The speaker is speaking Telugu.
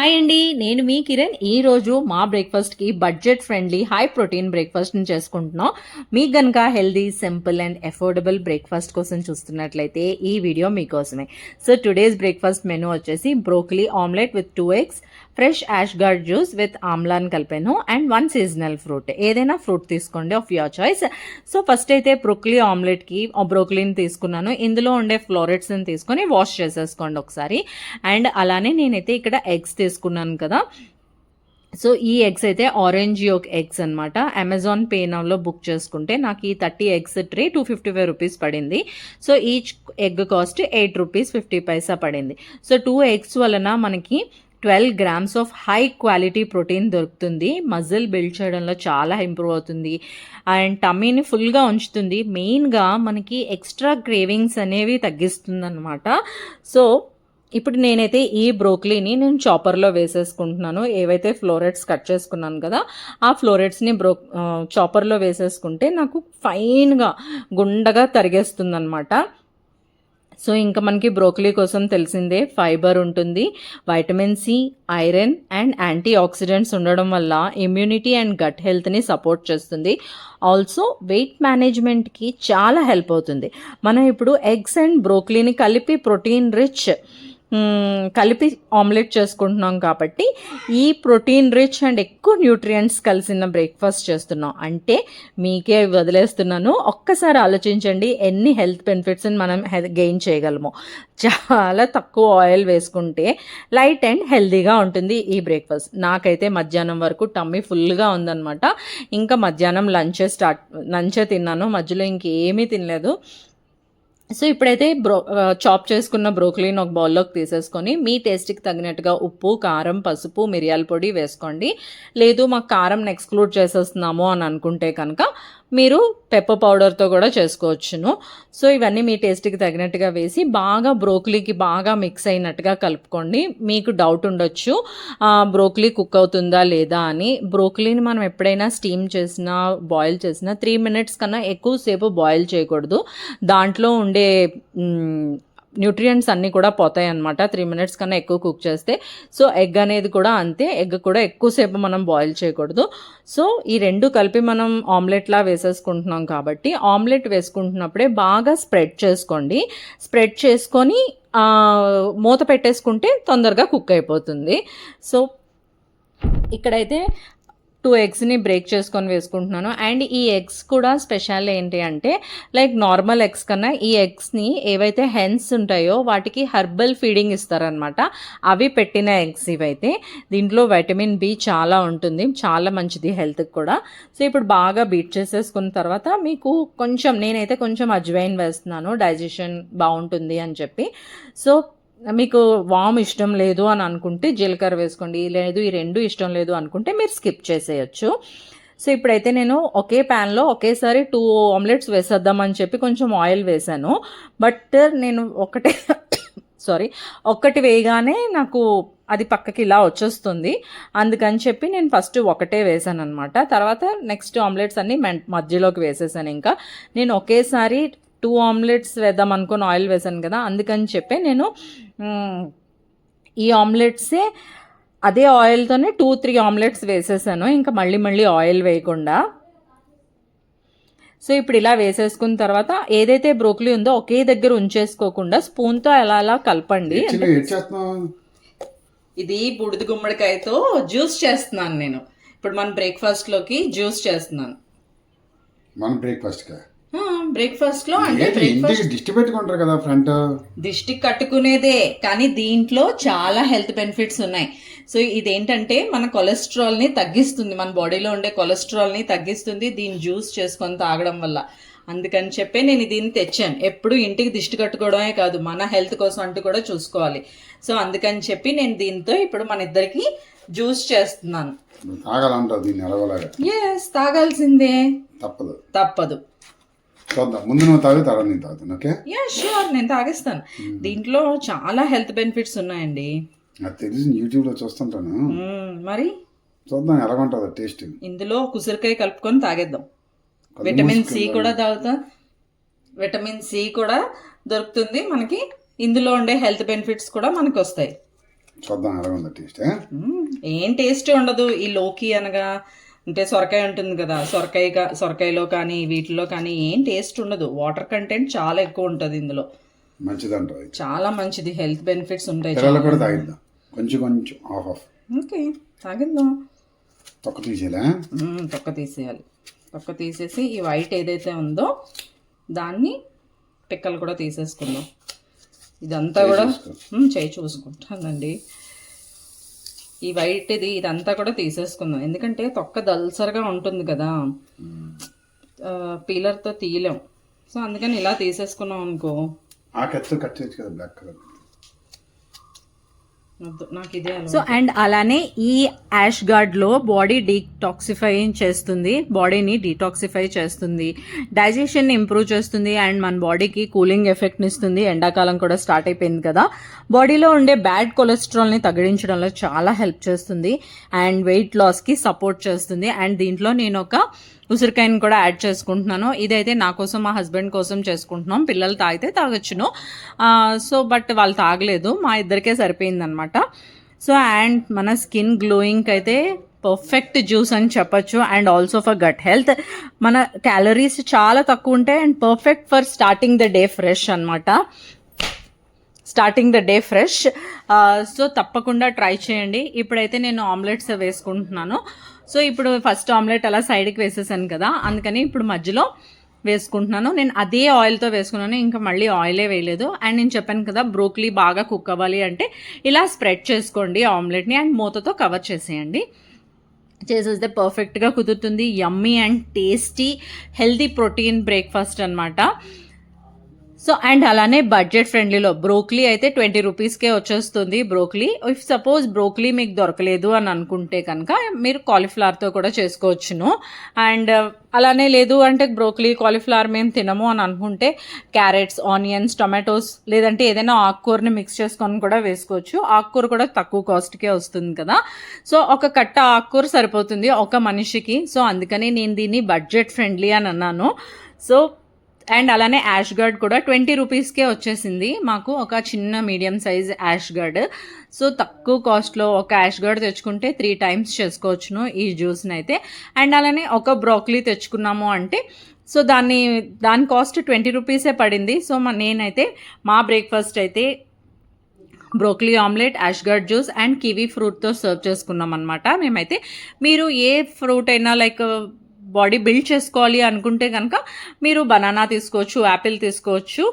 హాయ్ అండి, నేను మీ కిరణ్. ఈరోజు మా బ్రేక్ఫాస్ట్కి బడ్జెట్ ఫ్రెండ్లీ హై ప్రోటీన్ బ్రేక్ఫాస్ట్ని చేసుకుంటున్నాం. మీకు కనుక healthy, simple and affordable breakfast కోసం చూస్తున్నట్లయితే ఈ వీడియో మీకోసమే. సో టుడేస్ బ్రేక్ఫాస్ట్ మెనూ వచ్చేసి broccoli omelette with 2 eggs, fresh ash gourd juice with ఆమ్లాన్ కలిపాను అండ్ 1 సీజనల్ ఫ్రూట్. ఏదైనా ఫ్రూట్ తీసుకోండి of your choice. So first అయితే బ్రోకలీ ఆమ్లెట్కి బ్రోకలీని తీసుకున్నాను. ఇందులో ఉండే ఫ్లోరెట్స్ని తీసుకొని వాష్ చేసేసుకోండి ఒకసారి. అండ్ అలానే నేనైతే ఇక్కడ ఎగ్స్ తీసుకున్నాను కదా. సో ఈ ఎగ్స్ అయితే ఆరెంజ్ యోక్ ఎగ్స్ అనమాట. అమెజాన్ పే నౌలో బుక్ చేసుకుంటే నాకు ఈ 30 eggs ట్రే 255 రూపీస్ పడింది. So each egg cost 8 rupees 50 పైసా పడింది. సో 2 eggs వలన మనకి 12 grams of high quality protein దొరుకుతుంది. మజిల్ బిల్డ్ చేయడంలో చాలా ఇంప్రూవ్ అవుతుంది అండ్ టమ్మీని ఫుల్గా ఉంచుతుంది. మెయిన్గా మనకి ఎక్స్ట్రా క్రేవింగ్స్ అనేవి తగ్గిస్తుంది అనమాట. సో ఇప్పుడు నేనైతే ఈ బ్రోకలీని నేను చాపర్లో వేసేసుకుంటున్నాను. ఏవైతే ఫ్లోరెట్స్ కట్ చేసుకున్నాను కదా, ఆ ఫ్లోరెట్స్ని చాపర్లో వేసేసుకుంటే నాకు ఫైన్గా గుండగా తరిగేస్తుంది అనమాట. సో ఇంకా మనకి బ్రోకలీ కోసం తెలిసిందే, ఫైబర్ ఉంటుంది, vitamin C, iron and antioxidants ఉండడం వల్ల ఇమ్యూనిటీ అండ్ గట్ హెల్త్ని సపోర్ట్ చేస్తుంది. ఆల్సో వెయిట్ మేనేజ్మెంట్కి చాలా హెల్ప్ అవుతుంది. మనం ఇప్పుడు ఎగ్స్ అండ్ బ్రోకలీని కలిపి ప్రోటీన్ రిచ్ కలిపి ఆమ్లెట్ చేసుకుంటున్నాం కాబట్టి ఈ ప్రోటీన్ రిచ్ అండ్ ఎక్కువ న్యూట్రియంట్స్ కలిసిన బ్రేక్ఫాస్ట్ చేస్తున్నాం అంటే మీకే వదిలేస్తున్నాను. ఒక్కసారి ఆలోచించండి ఎన్ని హెల్త్ బెనిఫిట్స్ని మనం గెయిన్ చేయగలము. చాలా తక్కువ ఆయిల్ వేసుకుంటే లైట్ అండ్ హెల్తీగా ఉంటుంది ఈ బ్రేక్ఫాస్ట్. నాకైతే మధ్యాహ్నం వరకు టమ్మీ ఫుల్గా ఉందన్నమాట. ఇంకా మధ్యాహ్నం లంచే తిన్నాను, మధ్యలో ఇంకేమీ తినలేదు. సో ఇప్పుడైతే చాప్ చేసుకున్న బ్రోకలీని ఒక బౌల్లోకి తీసేసుకొని మీ టేస్ట్కి తగినట్టుగా ఉప్పు, కారం, పసుపు, మిరియాల పొడి వేసుకోండి. లేదు మాకు కారం ఎక్స్క్లూడ్ చేసేస్తున్నాము అని అనుకుంటే కనుక మీరు పెప్పర్ పౌడర్తో కూడా చేసుకోవచ్చును. సో ఇవన్నీ మీ టేస్ట్కి తగినట్టుగా వేసి బాగా బ్రోకలీకి బాగా మిక్స్ అయినట్టుగా కలుపుకోండి. మీకు డౌట్ ఉండొచ్చు బ్రోకలీ కుక్ అవుతుందా లేదా అని. బ్రోకలీని మనం ఎప్పుడైనా స్టీమ్ చేసినా బాయిల్ చేసినా 3 minutes కన్నా ఎక్కువసేపు బాయిల్ చేయకూడదు. దాంట్లో ఉండే న్యూట్రియంట్స్ అన్నీ కూడా పోతాయి అన్నమాట 3 minutes కన్నా ఎక్కువ కుక్ చేస్తే. సో ఎగ్ అనేది కూడా అంతే, ఎగ్ కూడా ఎక్కువసేపు మనం బాయిల్ చేయకూడదు. సో ఈ రెండు కలిపి మనం ఆమ్లెట్లా వేసేసుకుంటున్నాం కాబట్టి ఆమ్లెట్ వేసుకుంటున్నప్పుడే బాగా స్ప్రెడ్ చేసుకోండి. స్ప్రెడ్ చేసుకొని మూత పెట్టేసుకుంటే తొందరగా కుక్ అయిపోతుంది. సో ఇక్కడైతే 2 eggsని బ్రేక్ చేసుకొని వేసుకుంటున్నాను. అండ్ ఈ ఎగ్స్ కూడా స్పెషల్ ఏంటి అంటే లైక్ నార్మల్ ఎగ్స్ కన్నా ఈ ఎగ్స్ని ఏవైతే హెన్స్ ఉంటాయో వాటికి హెర్బల్ ఫీడింగ్ ఇస్తారనమాట. అవి పెట్టిన ఎగ్స్ ఇవైతే. దీంట్లో వైటమిన్ బి చాలా ఉంటుంది, చాలా మంచిది హెల్త్కి కూడా. సో ఇప్పుడు బాగా బీట్ చేసేసుకున్న తర్వాత మీకు నేనైతే కొంచెం అజ్వైన్ వేస్తున్నాను, డైజెషన్ బాగుంటుంది అని చెప్పి. సో మీకు వామ్ ఇష్టం లేదు అని అనుకుంటే జీలకర్ర వేసుకోండి, లేదు ఈ రెండు ఇష్టం లేదు అనుకుంటే మీరు స్కిప్ చేసేయచ్చు. సో ఇప్పుడైతే నేను ఒకే ప్యాన్లో ఒకేసారి 2 omelets వేసేద్దామని చెప్పి కొంచెం ఆయిల్ వేసాను. బట్ నేను ఒక్కటి వేయగానే నాకు అది పక్కకి ఇలా వచ్చేస్తుంది. అందుకని చెప్పి నేను ఫస్ట్ ఒకటే వేసాను అనమాట. తర్వాత నెక్స్ట్ ఆమ్లెట్స్ అన్నీ మధ్యలోకి వేసేసాను. ఇంకా నేను ఒకేసారి 2 omelets వేద్దాం అనుకుని ఆయిల్ వేసాను కదా, అందుకని చెప్పి నేను ఈ ఆమ్లెట్సే అదే ఆయిల్తోనే 2-3 omelets వేసేసాను, ఇంకా మళ్ళీ ఆయిల్ వేయకుండా. సో ఇప్పుడు ఇలా వేసేసుకున్న తర్వాత ఏదైతే బ్రోకలీ ఉందో ఒకే దగ్గర ఉంచేసుకోకుండా స్పూన్తో అలా కలపండి. ఇది బూడిద గుమ్మడికాయతో జ్యూస్ చేస్తున్నాను నేను. ఇప్పుడు మన బ్రేక్ఫాస్ట్లోకి జ్యూస్ చేస్తున్నాను. మన బ్రేక్ఫాస్ట్లో అంటే దిష్టి పెట్టుకుంటారు కదా ఫ్రంట్, దిష్టి కట్టుకునేదే కానీ దీంట్లో చాలా హెల్త్ బెనిఫిట్స్ ఉన్నాయి. సో ఇదేంటంటే మన కొలెస్ట్రాల్ని తగ్గిస్తుంది, మన బాడీలో ఉండే కొలెస్ట్రాల్ని తగ్గిస్తుంది దీన్ని జ్యూస్ చేసుకొని తాగడం వల్ల. అందుకని చెప్పి నేను దీన్ని తెచ్చాను. ఎప్పుడు ఇంటికి దిష్టి కట్టుకోవడమే కాదు, మన హెల్త్ కోసం అంటూ కూడా చూసుకోవాలి. సో అందుకని చెప్పి నేను దీంతో ఇప్పుడు మన ఇద్దరికి జ్యూస్ చేస్తున్నాను. తాగాల్సిందే, తప్పదు. ముందు నువ్వు తాగు, తర్వాత నేను తాగుతాను. ఓకే, ష్యూర్, నేను తాగిస్తాను. దీంట్లో చాలా హెల్త్ బెనిఫిట్స్ ఉన్నాయండి. నాకు తెలిసి యూట్యూబ్లో చూస్తుంటాను. మరి చూద్దాం ఎలా ఉంటుందో టేస్ట్. ఇందులో కుసరికాయ కలుపుకొని తాగేద్దాం. విటమిన్ సి కూడా తాగుతాం, విటమిన్ సి కూడా దొరుకుతుంది మనకి. ఇందులో ఉండే హెల్త్ బెనిఫిట్స్ కూడా మనకు వస్తాయి. చూద్దాం ఎలా ఉందా టేస్ట్. ఏం టేస్ట్ ఉండదు. ఈ లోకి అనగా అంటే సొరకాయ ఉంటుంది కదా, సొరకాయలో కానీ వీటిలో కానీ ఏం టేస్ట్ ఉండదు. వాటర్ కంటెంట్ చాలా ఎక్కువ ఉంటుంది ఇందులో. మంచిదంటావు అయితే. చాలా మంచిది, హెల్త్ బెనిఫిట్స్ ఉంటాయి. పిల్లలు కూడా తాగిద్దాం. కొంచెం కొంచెం ఆఫ్. ఓకే, తాగిద్దాం. తొక్క తీసేలా. తొక్క తీసేయాలి. తొక్క తీసేసి ఈ వైట్ ఏదైతే ఉందో దాన్ని పిక్కలు కూడా తీసేసుకుందాం. ఇదంతా కూడా చేయి చూసుకుంటానండి. ఈ వైట్ ఇదంతా కూడా తీసేసుకుందాం, ఎందుకంటే తొక్క దల్సరగా ఉంటుంది కదా, పీలర్తో తీయలేం. సో అందుకని ఇలా తీసేసుకున్నాం అనుకో. ఆ కత్తితో కట్ చేయొచ్చు కదా, బ్లాక్ కలర్. నాకు ఇదే. సో అండ్ అలానే ఈ యాష్ గార్డ్లో బాడీ డీటాక్సిఫై చేస్తుంది, బాడీని డీటాక్సిఫై చేస్తుంది, డైజెషన్ ఇంప్రూవ్ చేస్తుంది అండ్ మన బాడీకి కూలింగ్ ఎఫెక్ట్ని ఇస్తుంది. ఎండాకాలం కూడా స్టార్ట్ అయిపోయింది కదా, బాడీలో ఉండే బ్యాడ్ కొలెస్ట్రాల్ని తగ్గించడంలో చాలా హెల్ప్ చేస్తుంది అండ్ వెయిట్ లాస్కి సపోర్ట్ చేస్తుంది. అండ్ దీంట్లో నేను ఒక ఉసిరికాయని కూడా యాడ్ చేసుకుంటున్నాను. ఇదైతే నా కోసం మా హస్బెండ్ కోసం చేసుకుంటున్నాం. పిల్లలు తాగితే తాగొచ్చును, సో బట్ వాళ్ళు తాగలేదు, మా ఇద్దరికే సరిపోయిందనమాట. సో అండ్ మన స్కిన్ గ్లోయింగ్కి అయితే పర్ఫెక్ట్ జ్యూస్ అని చెప్పొచ్చు and also for gut health. మన క్యాలరీస్ చాలా తక్కువ ఉంటాయి and perfect for starting the day fresh అనమాట. సో తప్పకుండా ట్రై చేయండి. ఇప్పుడైతే నేను ఆమ్లెట్స్ వేసుకుంటున్నాను. సో ఇప్పుడు ఫస్ట్ ఆమ్లెట్ అలా సైడ్కి వేసేసాను కదా, అందుకని ఇప్పుడు మధ్యలో వేసుకుంటున్నాను. నేను అదే ఆయిల్తో వేసుకున్నాను, ఇంకా మళ్ళీ ఆయిలే వేయలేదు. అండ్ నేను చెప్పాను కదా, బ్రోకలీ బాగా కుక్ అవ్వాలి అంటే ఇలా స్ప్రెడ్ చేసుకోండి ఆమ్లెట్ని అండ్ మూతతో కవర్ చేసేయండి. చేసేస్తే పర్ఫెక్ట్గా కుదురుతుంది. యమ్మీ and tasty healthy protein breakfast అనమాట. సో అండ్ అలానే బడ్జెట్ ఫ్రెండ్లీలో బ్రోకలీ అయితే 20 రూపీస్కే వచ్చేస్తుంది. బ్రోకలీ ఇఫ్ సపోజ్ బ్రోకలీ మీకు దొరకలేదు అని అనుకుంటే కనుక మీరు కాలీఫ్లవర్తో కూడా చేసుకోవచ్చును. అండ్ అలానే లేదు అంటే బ్రోకలీ కాలీఫ్లవర్ మేము తినము అని అనుకుంటే క్యారెట్స్, ఆనియన్స్, టొమాటోస్ లేదంటే ఏదైనా ఆకుకూరని మిక్స్ చేసుకొని కూడా వేసుకోవచ్చు. ఆకుకూర కూడా తక్కువ కాస్ట్కే వస్తుంది కదా, సో ఒక కట్ట ఆకుకూర సరిపోతుంది ఒక మనిషికి. సో అందుకని నేను దీన్ని బడ్జెట్ ఫ్రెండ్లీ అని అన్నాను. సో అండ్ అలానే యాష్ గార్డ్ కూడా 20 రూపీస్కే వచ్చేసింది మాకు, ఒక చిన్న medium size ash gourd. So తక్కువ కాస్ట్లో ఒక యాష్ గార్డ్ తెచ్చుకుంటే 3 times చేసుకోవచ్చును ఈ జ్యూస్ని అయితే. అండ్ అలానే ఒక బ్రోకలీ తెచ్చుకున్నాము అంటే సో దాని కాస్ట్ 20 రూపీసే పడింది. సో నేనైతే మా బ్రేక్ఫాస్ట్ అయితే broccoli omelette, ash gourd juice and kiwi ఫ్రూట్తో సర్వ్ చేసుకున్నాం అనమాట మేమైతే. మీరు ఏ ఫ్రూట్ అయినా లైక్ బాడీ బిల్డ్ చేసుకోవాలి అనుకుంటే కనుక మీరు బనానా తీసుకోవచ్చు, యాపిల్ తీసుకోవచ్చు,